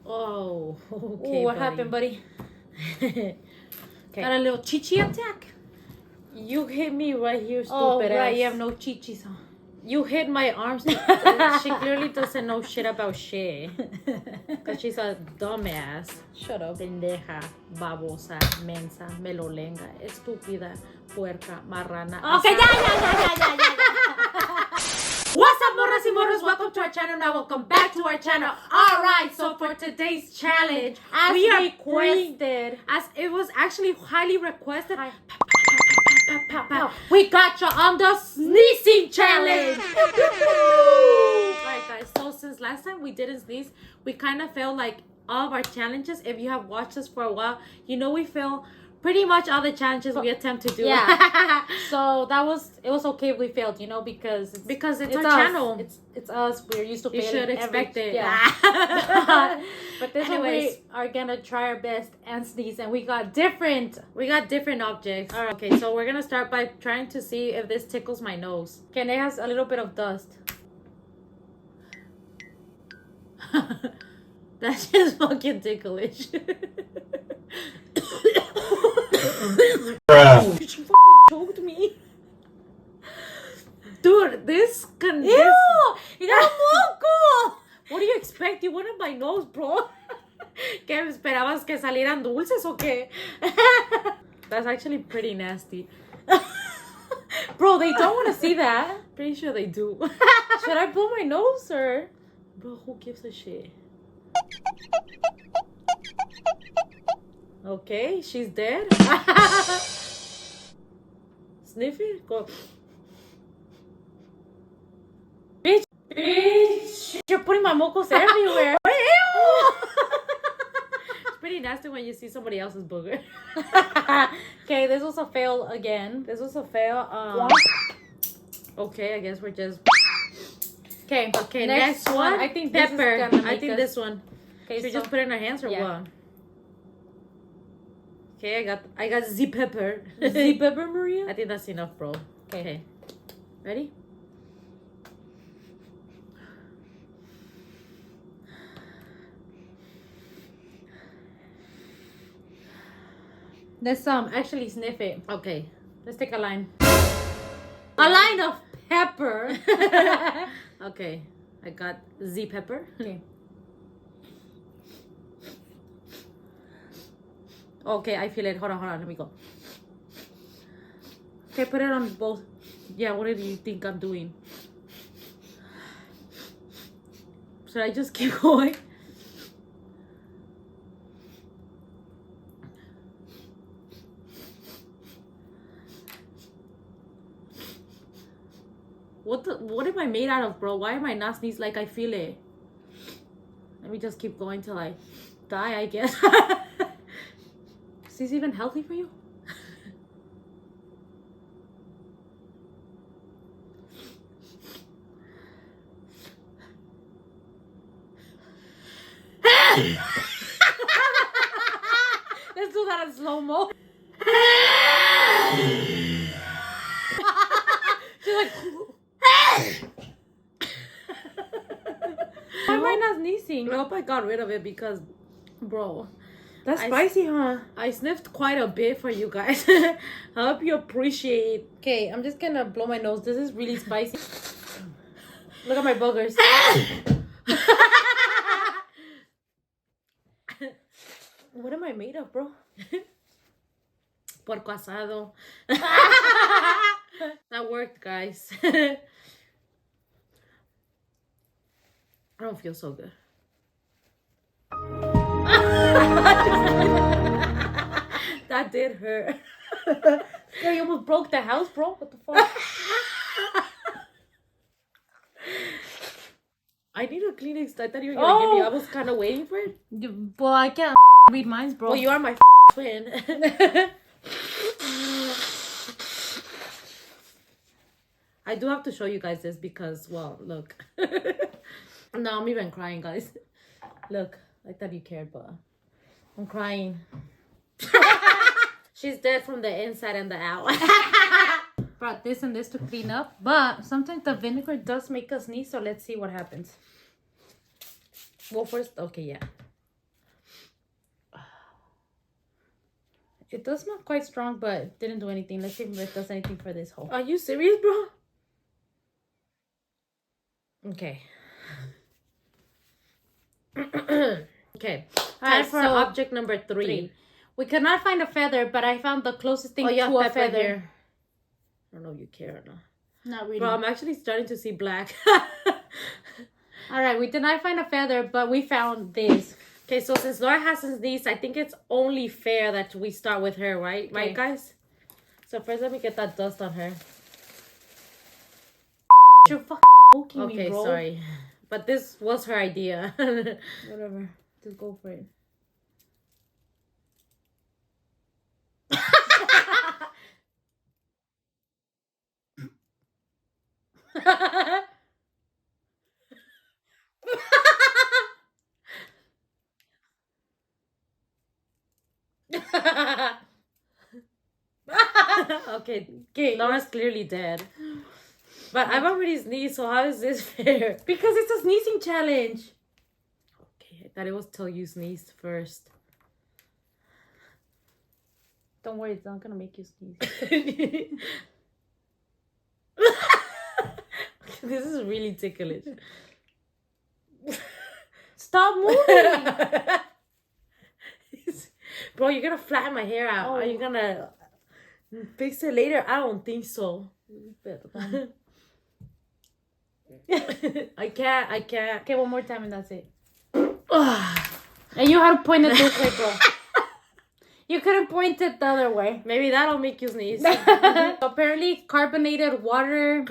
Oh, okay. Ooh, what happened, buddy? Okay. Got a little chichi attack. You hit me right here, stupid Oh, right. ass. You have no chichis, huh? You hit my arms. She clearly doesn't know shit about shit. Because she's a dumbass. Shut up. Pendeja, babosa, mensa, melolenga, estúpida, puerca, marrana. Okay, ya. What's up, Morras y Morros? Welcome to our channel. Now, welcome back to our channel. All right, so for today's challenge, As we are requested. as it was actually highly requested. We got you on the sneezing challenge. Alright, guys, so since last time we didn't sneeze, we kind of felt like all of our challenges, if you have watched us for a while, you know we fail pretty much all the challenges we attempt to do. Yeah. So it was okay if we failed, you know, because it's our us. channel. It's us. We're used to You failing. should expect it. Yeah. But this one Anyways. we are gonna try our best and sneeze, and we got different objects. All right. Okay, so we're gonna start by trying to see if this tickles my nose. Okay, and it has a little bit of dust. That's just fucking ticklish. Oh, she fucking choked me. Dude, this can. Ew! You got a moco! What do you expect? You wanted my nose, bro. ¿Qué esperabas que salieran dulces o qué? That's actually pretty nasty. Bro, they don't want to see that. Pretty sure they do. Should I blow my nose or? Bro, who gives a shit? Okay, she's dead. Sniff it? Go. Bitch, you're putting my mocos everywhere. It's pretty nasty when you see somebody else's booger. Okay, this was a fail again. This was a fail. Okay, I guess we're just. Okay, Next one. I think pepper. This is gonna I think this one. Okay, Should we so just put it in our hands or yeah. what? Okay, I got Z pepper. Z pepper, Maria. I think that's enough, bro. Okay. Ready? Let's actually sniff it. Okay. Let's take a line. A line of pepper. Okay. I got Z pepper. Okay. Okay, I feel it. Hold on. Let me go. Okay, put it on both. Yeah, what do you think I'm doing? Should I just keep going? What am I made out of, bro? Why am I not sneeze like I feel it? Let me just keep going till I die, I guess. Is this even healthy for you? Let's do that in slow-mo. She's like, why am I not sneezing? I hope I got rid of it because, bro, That's spicy, huh? I sniffed quite a bit for you guys. I hope you appreciate. Okay, I'm just gonna blow my nose. This is really spicy. Look at my boogers. What am I made of, bro? Porco asado. That worked, guys. I don't feel so good. That did hurt. Girl, you almost broke the house, bro. What the fuck? I need a Kleenex. I thought you were gonna give me. I was kind of waiting for it. Well, I can't read mine, bro. Well, you are my twin. I do have to show you guys this because, well, look. No, I'm even crying, guys. Look, I thought you cared, but I'm crying. She's dead from the inside and the out. Brought this and this to clean up, but sometimes the vinegar does make us sneeze, so let's see what happens. Well, first, okay, yeah. It does smell quite strong, but it didn't do anything. Let's see if it does anything for this hole. Are you serious, bro? Okay. Okay. Time for object number 3. We could not find a feather, but I found the closest thing to a feather. Here. I don't know if you care or not. Not really. Bro, I'm actually starting to see black. All right, we did not find a feather, but we found this. Okay, so since Laura has these, I think it's only fair that we start with her, right? Okay. Right, guys? So first, let me get that dust on her. You're fucking poking me, bro. Okay, sorry. But this was her idea. Whatever. Just go for it. Okay, Laura's clearly dead. But I've already sneezed, so how is this fair? Because it's a sneezing challenge. Okay, I thought it was till you sneezed first. Don't worry, it's not gonna make you sneeze. This is really ticklish. Stop moving! Bro, you're gonna flatten my hair out. Are you gonna fix it later? I don't think so. I can't. Okay, one more time and that's it. And you had to point it this way, bro. You could have pointed the other way. Maybe that'll make you sneeze. Apparently, carbonated water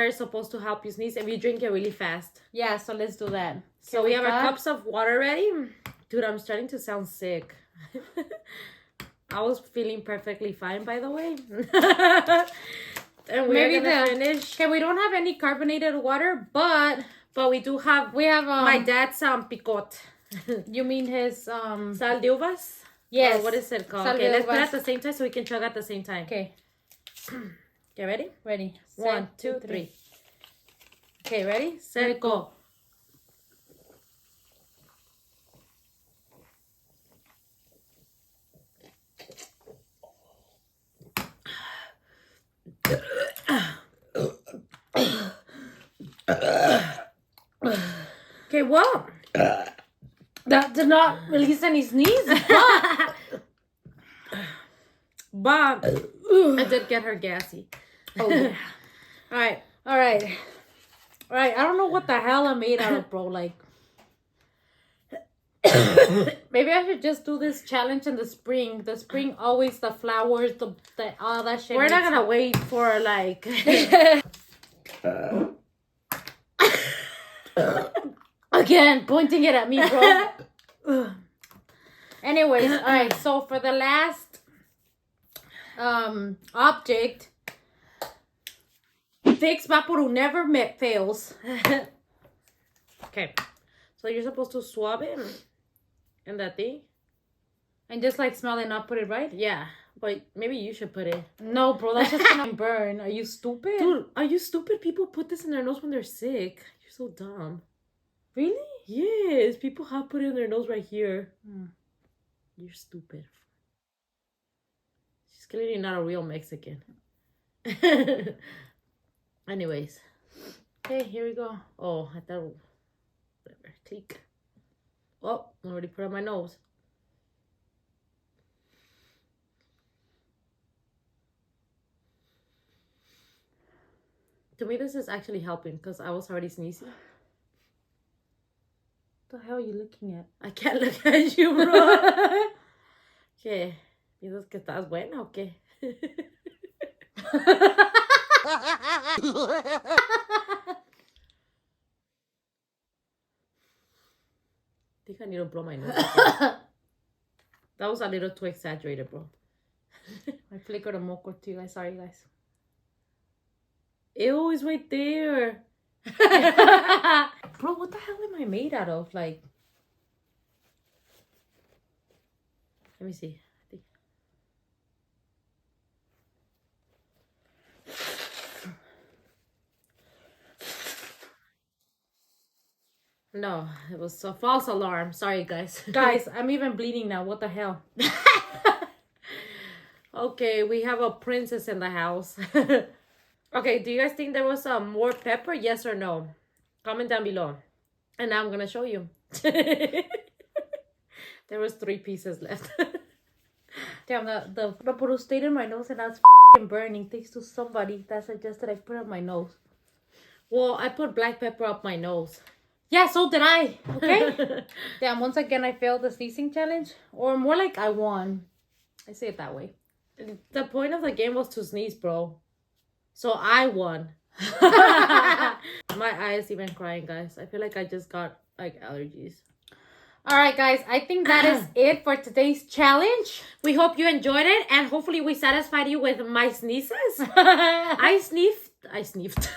is supposed to help you sneeze if you drink it really fast. Yeah, so let's do that. So we have our cups of water ready. Dude, I'm starting to sound sick. I was feeling perfectly fine, by the way. And we're gonna finish. Okay, we don't have any carbonated water, but we do have. We have my dad's picot. You mean his sal de uvas? Yes. Or what is it called? Okay, let's put it at the same time so we can chug at the same time. Okay. Okay, ready? Ready. 1, 2, 3. Okay, ready? Set, go. Okay, well, that did not release any sneeze, but I did get her gassy. Oh, yeah. All right. I don't know what the hell I made out of, bro. Like, maybe I should just do this challenge in the spring. The spring always the flowers, the all that shit. We're not gonna wait for like. Again, pointing it at me, bro. Anyways, all right. So for the last object, Vicks VapoRub never fails. Okay, so you're supposed to swab it in that thing, and just like smell it, not put it right. Yeah, but maybe you should put it. No, bro, that's just gonna burn. Are you stupid? Dude, are you stupid? People put this in their nose when they're sick. You're so dumb. Really? Yes, people have put it in their nose right here. You're stupid. She's clearly not a real Mexican. Anyways. Okay, here we go. Oh, I thought... Whatever. Click. Oh, I already put it on my nose. To me, this is actually helping because I was already sneezing. What the hell are you looking at? I can't look at you, bro. ¿Qué? ¿Piensas que estás buena o qué? I think I need to blow my nose. That was a little too exaggerated, bro. I flickered a moco too, guys. Sorry, guys. Ew, it's right there. Bro, what the hell am I made out of? Like, let me see. I think. No, it was a false alarm. Sorry, guys. Guys, I'm even bleeding now. What the hell? Okay, we have a princess in the house. Okay, do you guys think there was more pepper? Yes or no? Comment down below. And now I'm gonna show you. There was 3 pieces left. Damn, the vaporub stayed in my nose and that's burning. Thanks to somebody that suggested I put it on my nose. Well, I put black pepper up my nose. Yeah, so did I. Okay? Damn, once again I failed the sneezing challenge. Or more like I won. I say it that way. The point of the game was to sneeze, bro. So I won. My eyes even crying, guys. I feel like I just got like allergies. Alright, guys. I think that is it for today's challenge. We hope you enjoyed it and hopefully we satisfied you with my sneezes. I sniffed. I sniffed.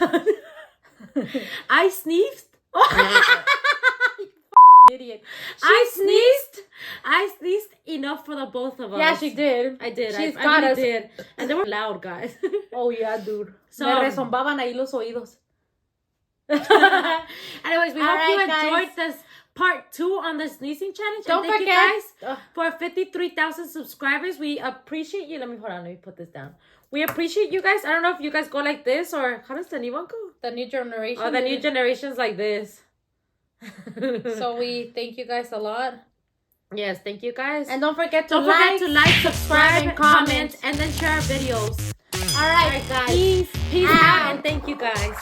Idiot. I sneezed enough for the both of us. Yeah, she did. I did. She's I got really us. did. And they were loud, guys. Oh, yeah, dude. So, me resombaban ahí los oídos. Anyways, we hope you enjoyed guys. this part 2 on the sneezing challenge. Don't and thank forget. you guys for 53,000 subscribers. We appreciate you. Let me put this down. We appreciate you guys. I don't know if you guys go like this or how does the new one go? The new generation. Oh, the new generation's like this. So we thank you guys a lot. Yes, thank you guys. And don't forget to like, subscribe, and comment, and then share our videos. All right, guys. Peace out, and thank you guys.